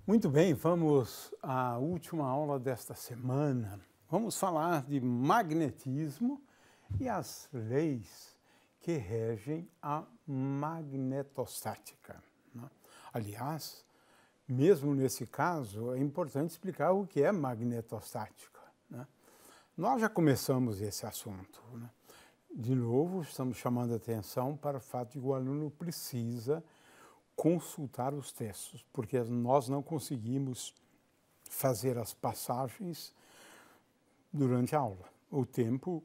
Muito bem, vamos à última aula desta semana. Vamos falar de magnetismo e as leis que regem a magnetostática, né? Aliás, mesmo nesse caso, é importante explicar o que é magnetostática, né? Nós já começamos esse assunto, né? De novo, estamos chamando a atenção para o fato de que o aluno precisa consultar os textos, porque nós não conseguimos fazer as passagens durante a aula. O tempo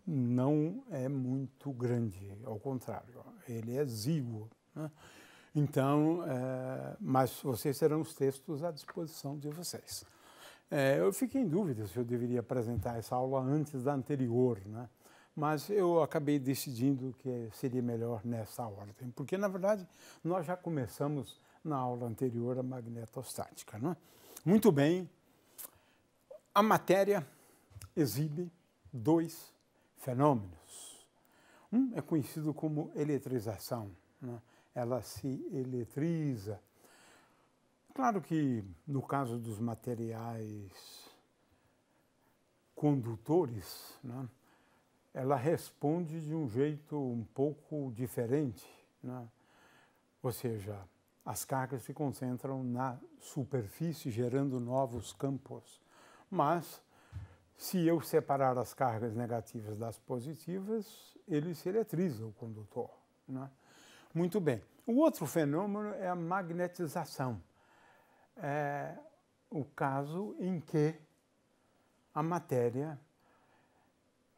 não é muito grande, ao contrário, ele é exíguo, né? Então, mas vocês terão os textos à disposição de vocês. Eu fiquei em dúvida se eu deveria apresentar essa aula antes da anterior, né? Mas eu acabei decidindo que seria melhor nessa ordem, porque, na verdade, nós já começamos na aula anterior a magnetostática, né? Muito bem, a matéria exibe dois fenômenos. Um é conhecido como eletrização, né? Ela se eletriza. Claro que, no caso dos materiais condutores, né, ela responde de um jeito um pouco diferente, né? Ou seja, as cargas se concentram na superfície, gerando novos campos. Mas, se eu separar as cargas negativas das positivas, ele se eletriza, o condutor, né? Muito bem. O outro fenômeno é a magnetização. É o caso em que a matéria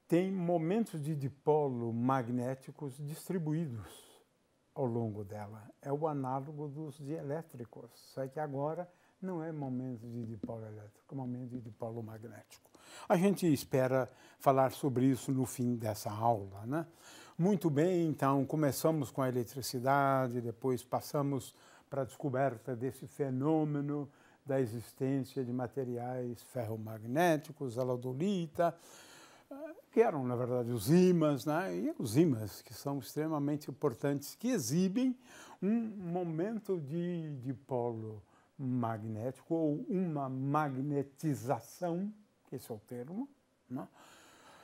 tem momentos de dipolo magnéticos distribuídos ao longo dela. É o análogo dos dielétricos, só que agora não é momento de dipolo elétrico, é momento de dipolo magnético. A gente espera falar sobre isso no fim dessa aula, né? Muito bem, então começamos com a eletricidade, depois passamos para a descoberta desse fenômeno da existência de materiais ferromagnéticos, a ladolita, que eram, na verdade, os ímãs, né? E os ímãs, que são extremamente importantes, que exibem um momento de dipolo magnético, ou uma magnetização, esse é o termo, né?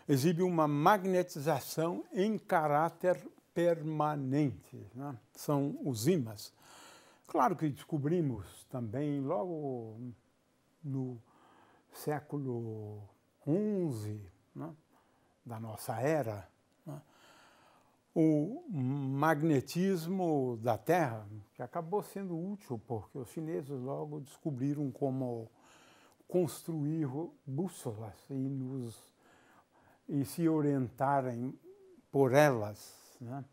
Exibe uma magnetização em caráter permanente, né? São os ímãs. Claro que descobrimos também, logo no século XI, né, da nossa era, né, o magnetismo da Terra, que acabou sendo útil, porque os chineses logo descobriram como construir bússolas e se orientarem por elas, né?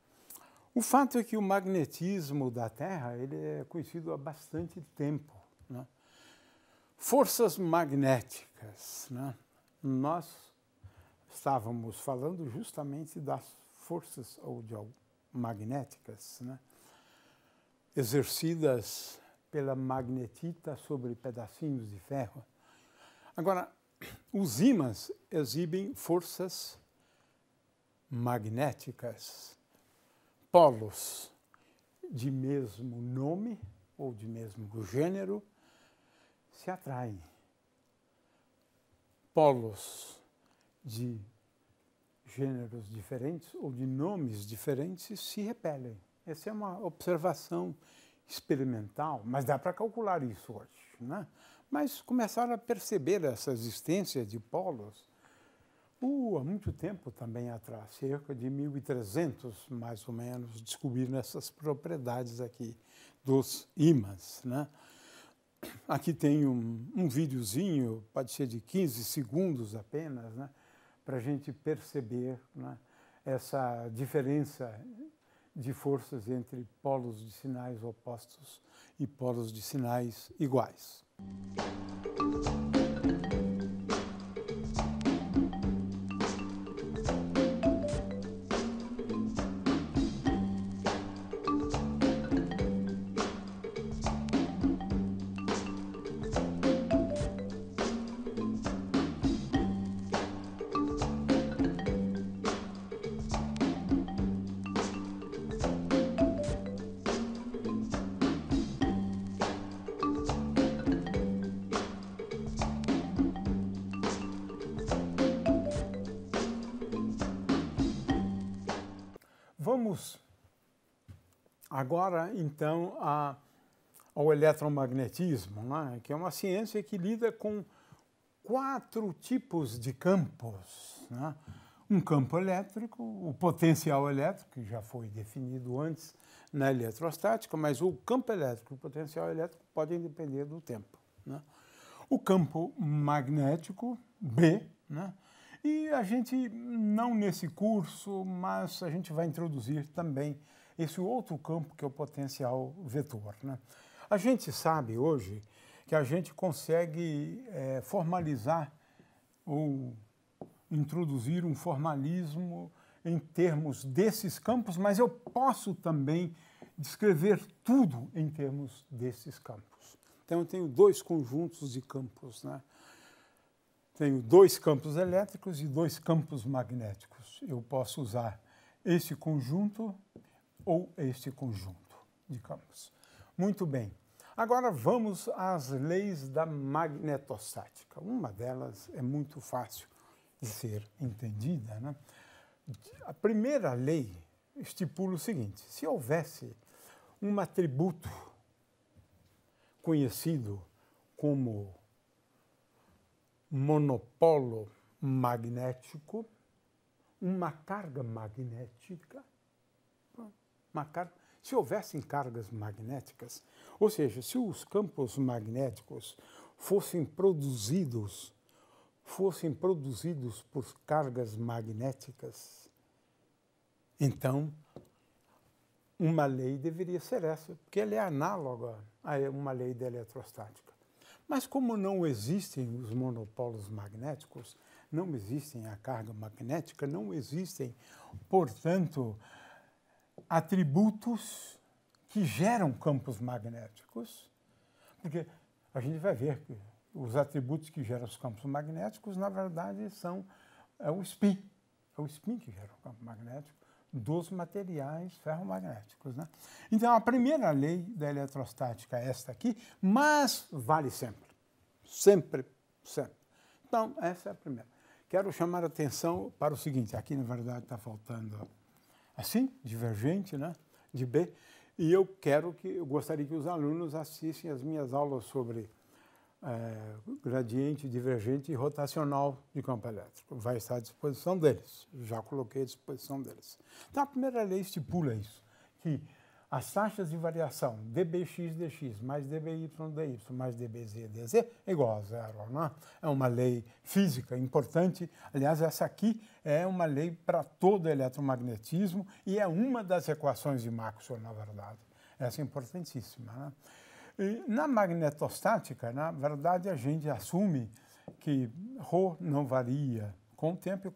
O fato é que o magnetismo da Terra ele é conhecido há bastante tempo, né? Forças magnéticas, né? Nós estávamos falando justamente das forças magnéticas, né, exercidas pela magnetita sobre pedacinhos de ferro. Agora, os ímãs exibem forças magnéticas, polos de mesmo nome ou de mesmo gênero se atraem. Polos de gêneros diferentes ou de nomes diferentes se repelem. Essa é uma observação experimental, mas dá para calcular isso hoje, né? Mas começaram a perceber essa existência de polos há muito tempo também atrás, cerca de 1300, mais ou menos, descobriram essas propriedades aqui dos ímãs, né? Aqui tem um videozinho, pode ser de 15 segundos apenas, né, para a gente perceber, né, essa diferença de forças entre polos de sinais opostos e polos de sinais iguais. vamos agora, então, ao eletromagnetismo, né? Que é uma ciência que lida com 4 tipos de campos, né? Um campo elétrico, o potencial elétrico, que já foi definido antes na eletrostática, mas o campo elétrico e o potencial elétrico podem depender do tempo, né? O campo magnético, B, né? E a gente, não nesse curso, mas a gente vai introduzir também esse outro campo que é o potencial vetor, né? A gente sabe hoje que a gente consegue formalizar ou introduzir um formalismo em termos desses campos, mas eu posso também descrever tudo em termos desses campos. Então, eu tenho 2 conjuntos de campos, né? Tenho 2 campos elétricos e 2 campos magnéticos. Eu posso usar este conjunto ou este conjunto de campos. Muito bem. Agora vamos às leis da magnetostática. Uma delas é muito fácil de ser entendida, né? A primeira lei estipula o seguinte: se houvesse um atributo conhecido como monopolo magnético, uma carga magnética, se houvessem cargas magnéticas, ou seja, se os campos magnéticos fossem produzidos por cargas magnéticas, então uma lei deveria ser essa, porque ela é análoga a uma lei da eletrostática. Mas como não existem os monopolos magnéticos, não existem a carga magnética, não existem, portanto, atributos que geram campos magnéticos, porque a gente vai ver que os atributos que geram os campos magnéticos, na verdade, é o spin que gera o campo magnético dos materiais ferromagnéticos, né? Então, a primeira lei da eletrostática é esta aqui, mas vale sempre. Sempre, sempre. Então, essa é a primeira. Quero chamar a atenção para o seguinte, aqui, na verdade, está faltando assim, divergente, né, de B, e eu gostaria que os alunos assistissem às minhas aulas sobre gradiente, divergente e rotacional de campo elétrico. Vai estar à disposição deles, já coloquei à disposição deles. Então, a primeira lei estipula isso, que as taxas de variação dBx dx mais dBy dy mais dBz dz é igual a 0, né? É uma lei física importante. Aliás, essa aqui é uma lei para todo eletromagnetismo e é uma das equações de Maxwell, na verdade. Essa é importantíssima, né? E na magnetostática, na verdade, a gente assume que ρ não varia com o tempo e,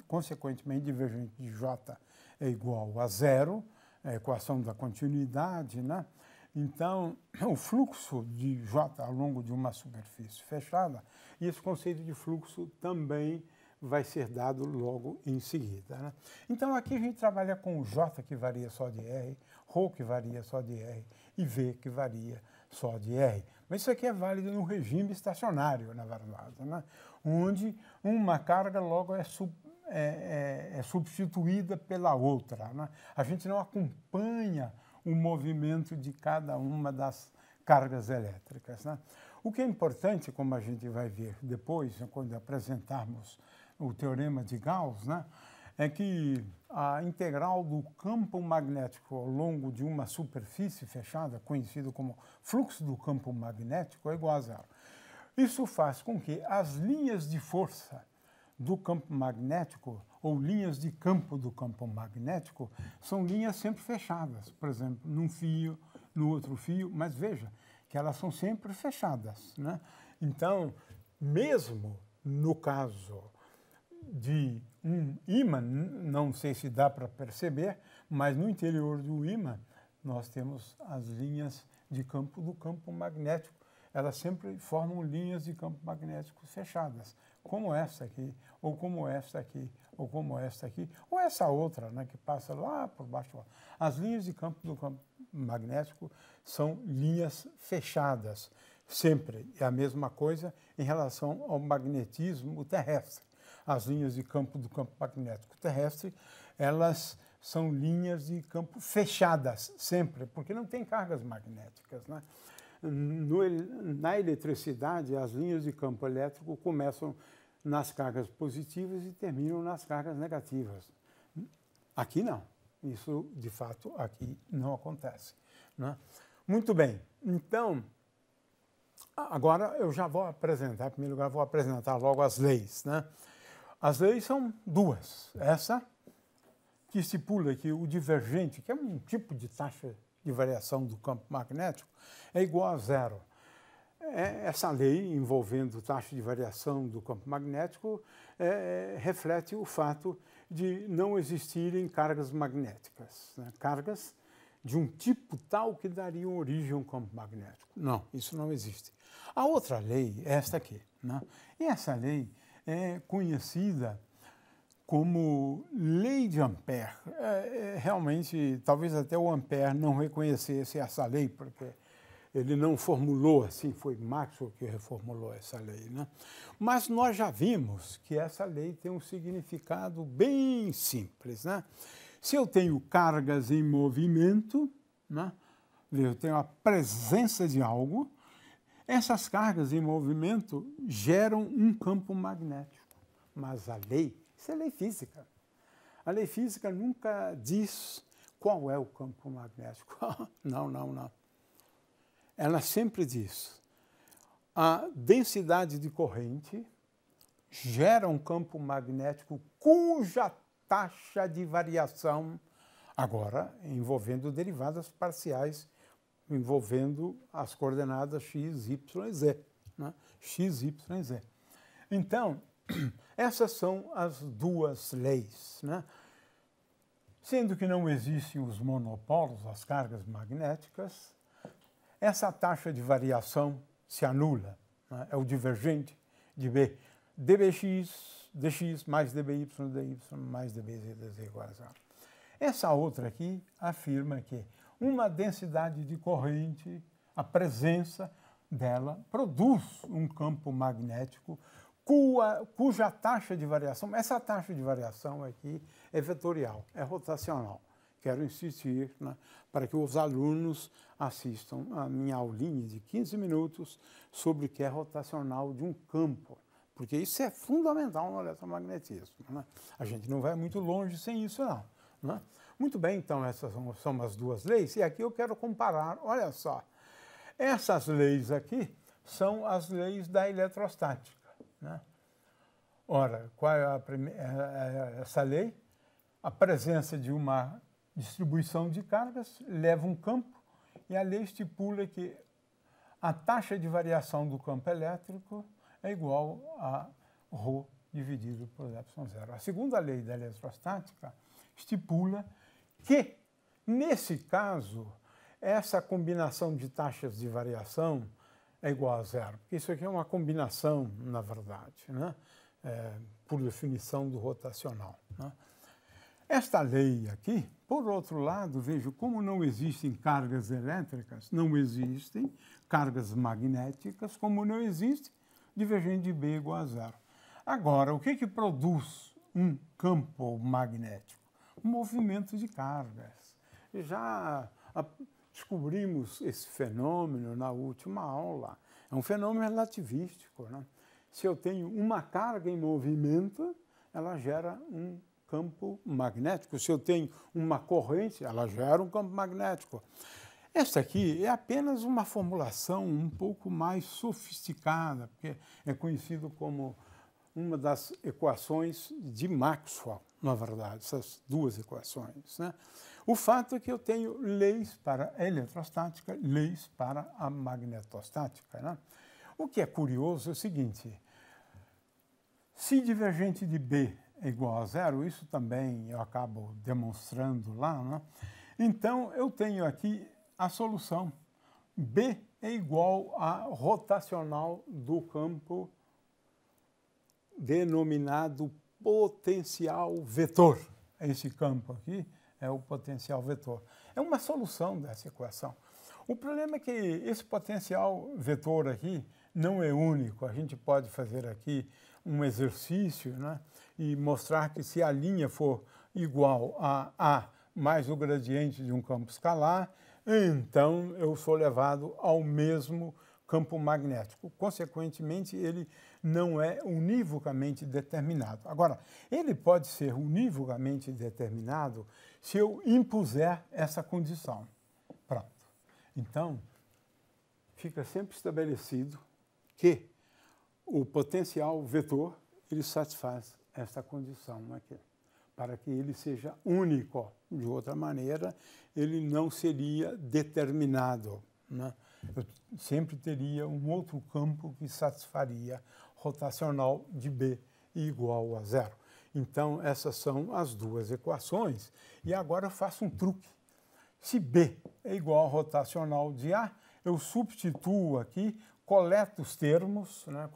consequentemente, divergente de J é igual a 0, a equação da continuidade, né? Então, o fluxo de J ao longo de uma superfície fechada, e esse conceito de fluxo também vai ser dado logo em seguida, né? Então, aqui a gente trabalha com J que varia só de R, ρ que varia só de R e V que varia só de R. Mas isso aqui é válido no regime estacionário, na verdade, né? Onde uma carga logo é substituída pela outra, né? A gente não acompanha o movimento de cada uma das cargas elétricas, né? O que é importante, como a gente vai ver depois, quando apresentarmos o teorema de Gauss, né, é que a integral do campo magnético ao longo de uma superfície fechada, conhecido como fluxo do campo magnético, é igual a 0. Isso faz com que as linhas de força do campo magnético ou linhas de campo do campo magnético são linhas sempre fechadas, por exemplo, num fio, no outro fio, mas veja que elas são sempre fechadas, né? Então, mesmo no caso de um ímã, não sei se dá para perceber, mas no interior do ímã nós temos as linhas de campo do campo magnético. Elas sempre formam linhas de campo magnético fechadas, como essa aqui, ou como esta aqui, ou como esta aqui, ou essa outra, né, que passa lá por baixo. As linhas de campo do campo magnético são linhas fechadas, sempre. É a mesma coisa em relação ao magnetismo terrestre. As linhas de campo do campo magnético terrestre, elas são linhas de campo fechadas sempre, porque não tem cargas magnéticas, né? Na eletricidade, as linhas de campo elétrico começam nas cargas positivas e terminam nas cargas negativas. Aqui não. Isso, de fato, aqui não acontece, né? Muito bem. Então, agora eu já vou apresentar, em primeiro lugar, vou apresentar logo as leis, né? As leis são duas. Essa que estipula que o divergente, que é um tipo de taxa de variação do campo magnético, é igual a zero. Essa lei envolvendo taxa de variação do campo magnético reflete o fato de não existirem cargas magnéticas, né? Cargas de um tipo tal que dariam origem a um campo magnético. Não, isso não existe. A outra lei é esta aqui, né? E essa lei é conhecida como lei de Ampère. Realmente, talvez até o Ampère não reconhecesse essa lei, porque ele não formulou assim, foi Maxwell que reformulou essa lei, né? Mas nós já vimos que essa lei tem um significado bem simples, né? Se eu tenho cargas em movimento, né? Eu tenho a presença de algo, essas cargas em movimento geram um campo magnético. Mas a lei, isso é lei física. A lei física nunca diz qual é o campo magnético. Não, não, não. Ela sempre diz: a densidade de corrente gera um campo magnético cuja taxa de variação, agora envolvendo derivadas parciais, envolvendo as coordenadas x, y e z, né? X, y e z. Então, essas são as duas leis, né? Sendo que não existem os monopolos, as cargas magnéticas, essa taxa de variação se anula, né? É o divergente de B. dx mais dby, dy mais dbz, dz igual a zero. Essa outra aqui afirma que uma densidade de corrente, a presença dela, produz um campo magnético cuja taxa de variação, essa taxa de variação aqui é vetorial, é rotacional. Quero insistir, né, para que os alunos assistam a minha aulinha de 15 minutos sobre o que é rotacional de um campo, porque isso é fundamental no eletromagnetismo, né? A gente não vai muito longe sem isso, não, né? Muito bem, então essas são as duas leis, e aqui eu quero comparar, olha só, essas leis aqui são as leis da eletrostática, né? Ora, qual é essa lei? A presença de uma distribuição de cargas leva um campo, e a lei estipula que a taxa de variação do campo elétrico é igual a ρ dividido por ε0. A segunda lei da eletrostática estipula que, nesse caso, essa combinação de taxas de variação é igual a zero, porque isso aqui é uma combinação, na verdade, né? Por definição do rotacional, né? Esta lei aqui, por outro lado, vejo como não existem cargas elétricas, não existem cargas magnéticas, como não existe divergente de B igual a zero. Agora, o que produz um campo magnético? Um movimento de cargas. Já descobrimos esse fenômeno na última aula. É um fenômeno relativístico, né? Se eu tenho uma carga em movimento, ela gera um campo magnético. Se eu tenho uma corrente, ela gera um campo magnético. Esta aqui é apenas uma formulação um pouco mais sofisticada, porque é conhecido como uma das equações de Maxwell, na verdade, essas duas equações, né? O fato é que eu tenho leis para a eletrostática, leis para a magnetostática, né? O que é curioso é o seguinte: se divergente de B é igual a zero, isso também eu acabo demonstrando lá, né? Então, eu tenho aqui a solução. B é igual a rotacional do campo denominado potencial vetor. Esse campo aqui é o potencial vetor. É uma solução dessa equação. O problema é que esse potencial vetor aqui não é único. A gente pode fazer aqui um exercício, né, e mostrar que se a linha for igual a A mais o gradiente de um campo escalar, então eu sou levado ao mesmo campo magnético. Consequentemente, ele não é univocamente determinado. Agora, ele pode ser univocamente determinado se eu impuser essa condição. Pronto. Então, fica sempre estabelecido que o potencial vetor ele satisfaz essa condição aqui, para que ele seja único. De outra maneira, ele não seria determinado, né? Eu sempre teria um outro campo que satisfaria rotacional de B igual a zero. Então, essas são as duas equações. E agora eu faço um truque. Se B é igual a rotacional de A, eu substituo aqui, coleto os termos, né?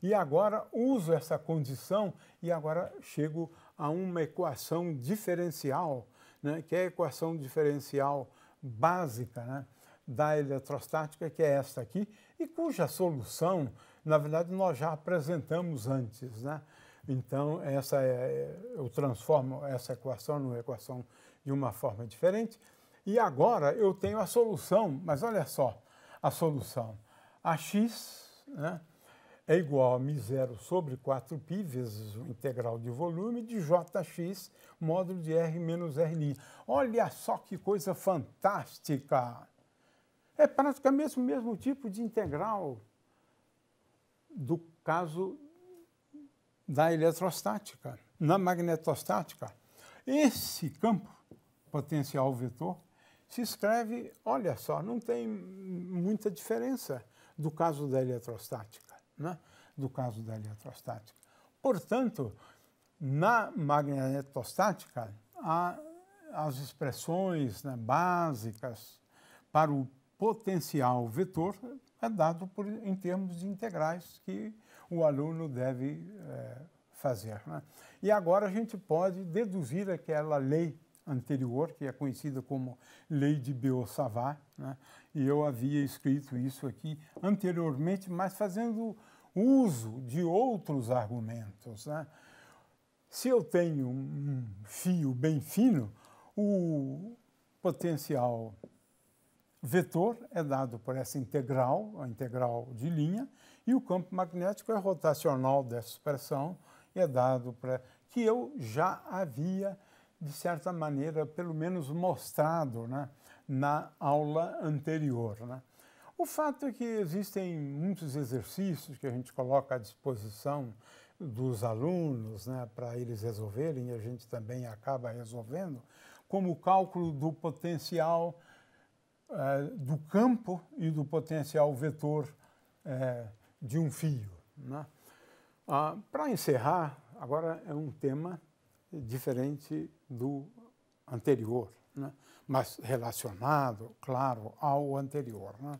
E agora uso essa condição e agora chego a uma equação diferencial, né? Que é a equação diferencial básica, né? Da eletrostática, que é esta aqui, e cuja solução, na verdade, nós já apresentamos antes, né? Então, eu transformo essa equação numa equação de uma forma diferente, e agora eu tenho a solução, mas olha só, a solução. Ax, né, é igual a μ0 sobre 4π vezes o integral de volume de Jx módulo de R menos R'. Olha só que coisa fantástica! É praticamente o mesmo tipo de integral do caso da eletrostática. Na magnetostática, esse campo potencial vetor se escreve, olha só, não tem muita diferença do caso da eletrostática, né? Do caso da eletrostática. Portanto, na magnetostática, as expressões, né, básicas para o potencial vetor é dado em termos de integrais que o aluno deve fazer, né? E agora a gente pode deduzir aquela lei anterior, que é conhecida como lei de Biot-Savart, né? E eu havia escrito isso aqui anteriormente, mas fazendo uso de outros argumentos, né? Se eu tenho um fio bem fino, o potencial vetor é dado por essa integral, a integral de linha, e o campo magnético é rotacional dessa expressão, e é dado para que eu já havia, de certa maneira, pelo menos mostrado, né, na aula anterior, né? O fato é que existem muitos exercícios que a gente coloca à disposição dos alunos, né, para eles resolverem, e a gente também acaba resolvendo, como o cálculo do potencial do campo e do potencial vetor de um fio, né? Para encerrar, agora é um tema diferente do anterior, né? Mas relacionado, claro, ao anterior, né?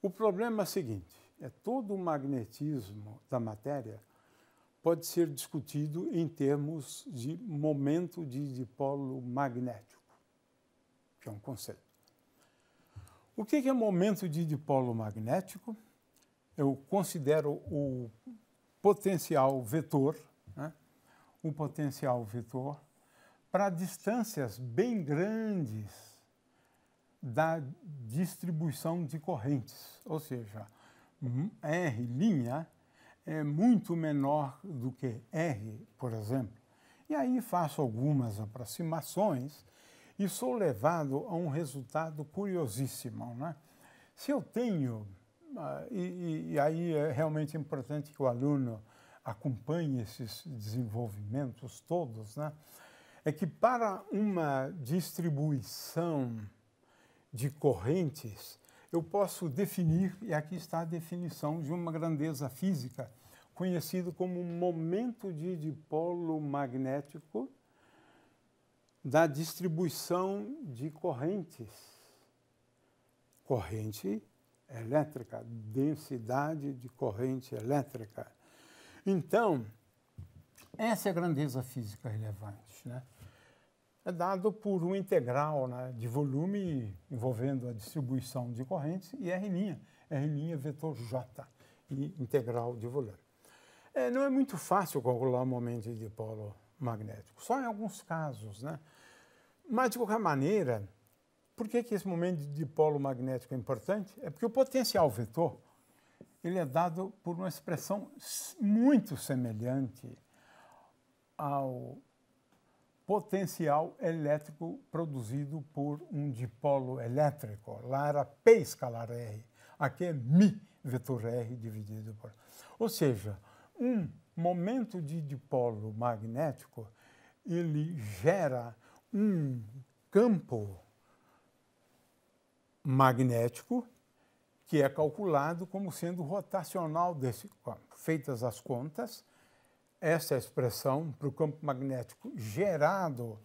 O problema é o seguinte, todo o magnetismo da matéria pode ser discutido em termos de momento de dipolo magnético, que é um conceito. O que é momento de dipolo magnético? Eu considero o potencial vetor, né? O potencial vetor para distâncias bem grandes da distribuição de correntes, ou seja, R' é muito menor do que R, por exemplo. E aí faço algumas aproximações e sou levado a um resultado curiosíssimo, né? Se eu tenho, e aí é realmente importante que o aluno acompanhe esses desenvolvimentos todos, né? É que para uma distribuição de correntes, eu posso definir, e aqui está a definição de uma grandeza física, conhecido como momento de dipolo magnético da distribuição de correntes. Corrente elétrica, densidade de corrente elétrica. Então, essa é a grandeza física relevante, né? É dado por um integral, né, de volume envolvendo a distribuição de correntes e R', R' vetor J, e integral de volume. Não é muito fácil calcular o momento de dipolo magnético, só em alguns casos, né? Mas, de qualquer maneira, por que esse momento de dipolo magnético é importante? É porque o potencial vetor ele é dado por uma expressão muito semelhante ao potencial elétrico produzido por um dipolo elétrico. Lá era P escalar R, aqui é μ vetor R dividido por... Ou seja, um momento de dipolo magnético, ele gera um campo magnético que é calculado como sendo rotacional desse campo. Feitas as contas, essa expressão para o campo magnético gerado,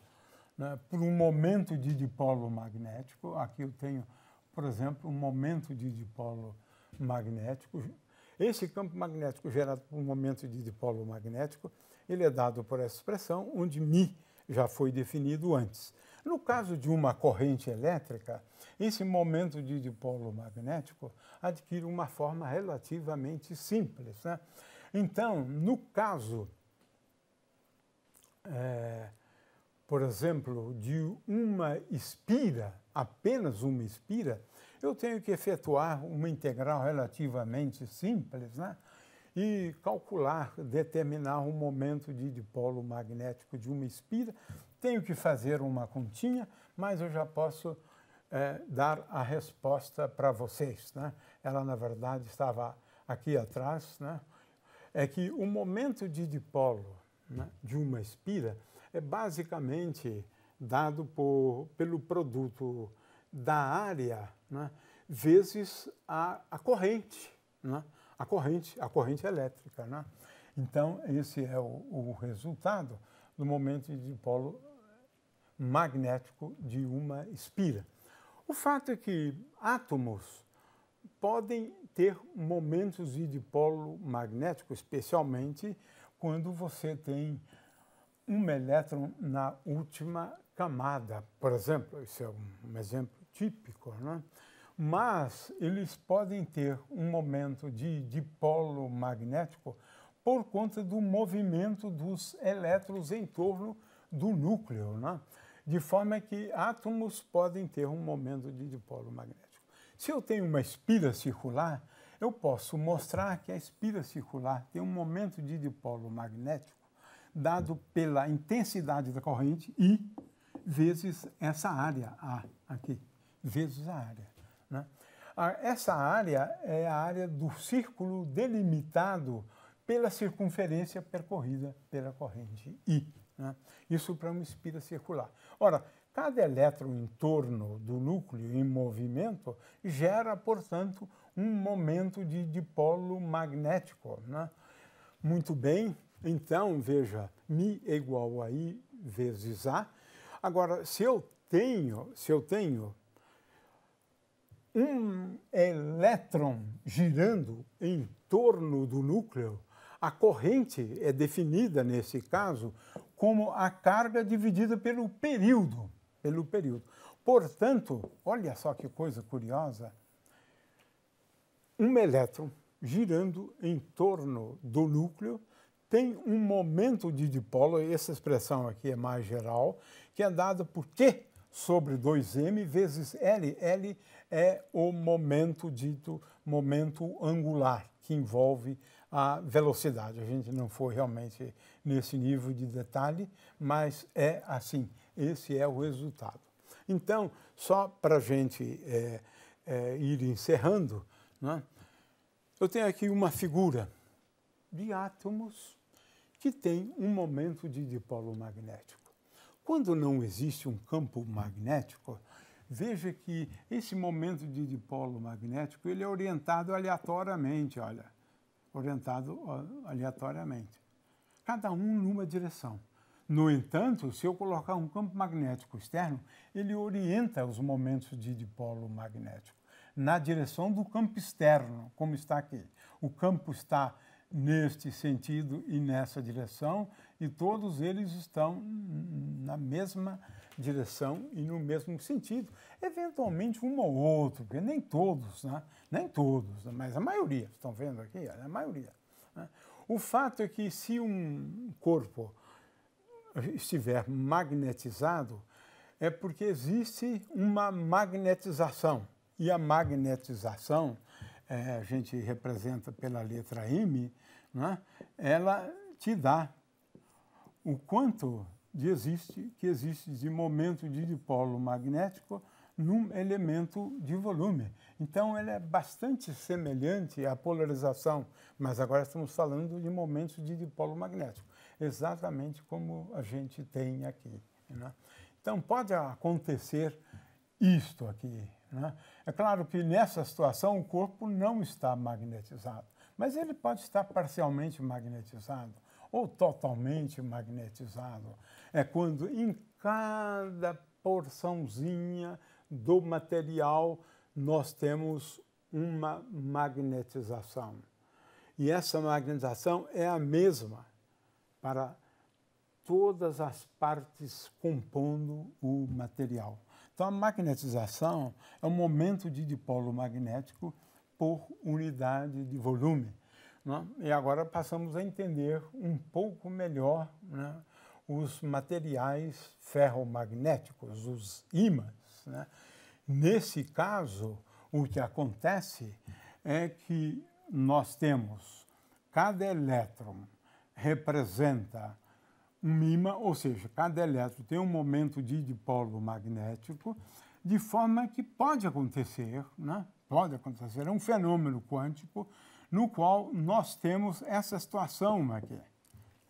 né, por um momento de dipolo magnético, aqui eu tenho, por exemplo, um momento de dipolo magnético. Esse campo magnético gerado por um momento de dipolo magnético, ele é dado por essa expressão, onde μ já foi definido antes. No caso de uma corrente elétrica, esse momento de dipolo magnético adquire uma forma relativamente simples, né? Então, no caso, por exemplo, de uma espira, apenas uma espira, eu tenho que efetuar uma integral relativamente simples, né? E calcular, determinar o momento de dipolo magnético de uma espira. Tenho que fazer uma continha, mas eu já posso dar a resposta para vocês, né? Ela, na verdade, estava aqui atrás, né? É que o momento de dipolo, né, de uma espira é basicamente dado pelo produto da área, né, vezes a corrente, né? A corrente elétrica, né? Então, esse é o resultado do momento de dipolo magnético de uma espira. O fato é que átomos podem ter momentos de dipolo magnético, especialmente quando você tem um elétron na última camada. Por exemplo, esse é um exemplo típico, né? Mas eles podem ter um momento de dipolo magnético por conta do movimento dos elétrons em torno do núcleo, né? De forma que átomos podem ter um momento de dipolo magnético. Se eu tenho uma espira circular, eu posso mostrar que a espira circular tem um momento de dipolo magnético dado pela intensidade da corrente I vezes essa área A aqui, vezes a área, né? Essa área é a área do círculo delimitado pela circunferência percorrida pela corrente I, né? Isso para uma espira circular. Ora, cada elétron em torno do núcleo em movimento gera, portanto, um momento de dipolo magnético, né? Muito bem, então, veja, μ é igual a I vezes A. Agora, se eu tenho um elétron girando em torno do núcleo, a corrente é definida, nesse caso, como a carga dividida pelo período. Portanto, olha só que coisa curiosa, um elétron girando em torno do núcleo tem um momento de dipolo, essa expressão aqui é mais geral, que é dada por Q sobre 2m vezes L. L é o momento dito momento angular, que envolve a velocidade. A gente não foi realmente nesse nível de detalhe, mas é assim, esse é o resultado. Então, só para a gente ir encerrando, né, eu tenho aqui uma figura de átomos que tem um momento de dipolo magnético. Quando não existe um campo magnético, veja que esse momento de dipolo magnético ele é orientado aleatoriamente, olha, orientado aleatoriamente, cada um numa direção. No entanto, se eu colocar um campo magnético externo, ele orienta os momentos de dipolo magnético na direção do campo externo, como está aqui. O campo está neste sentido e nessa direção, e todos eles estão na mesma direção e no mesmo sentido. Eventualmente um ou outro, porque nem todos, né? Nem todos, mas a maioria, estão vendo aqui? A maioria, né? O fato é que se um corpo estiver magnetizado, é porque existe uma magnetização. E a magnetização, a gente representa pela letra M, né? Ela te dá o quanto que existe de momento de dipolo magnético num elemento de volume. Então, ele é bastante semelhante à polarização, mas agora estamos falando de momentos de dipolo magnético, exatamente como a gente tem aqui, né? Então, pode acontecer isto aqui, né? É claro que nessa situação o corpo não está magnetizado, mas ele pode estar parcialmente magnetizado ou totalmente magnetizado. É quando em cada porçãozinha do material nós temos uma magnetização. E essa magnetização é a mesma para todas as partes compondo o material. Então, a magnetização é um momento de dipolo magnético por unidade de volume, né? E agora passamos a entender um pouco melhor, né, os materiais ferromagnéticos, os ímãs, né? Nesse caso, o que acontece é que nós temos, cada elétron representa um ímã, ou seja, cada elétron tem um momento de dipolo magnético, de forma que pode acontecer, né? Pode acontecer, é um fenômeno quântico no qual nós temos essa situação aqui,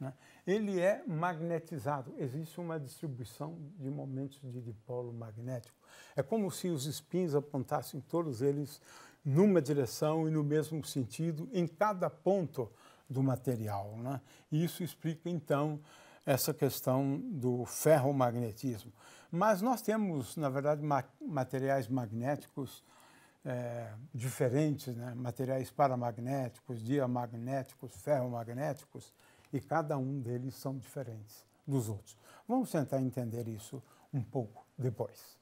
né? Ele é magnetizado, existe uma distribuição de momentos de dipolo magnético. É como se os spins apontassem todos eles numa direção e no mesmo sentido em cada ponto do material, né? E isso explica, então, essa questão do ferromagnetismo. Mas nós temos, na verdade, materiais magnéticos diferentes, né? Materiais paramagnéticos, diamagnéticos, ferromagnéticos, e cada um deles são diferentes dos outros. Vamos tentar entender isso um pouco depois.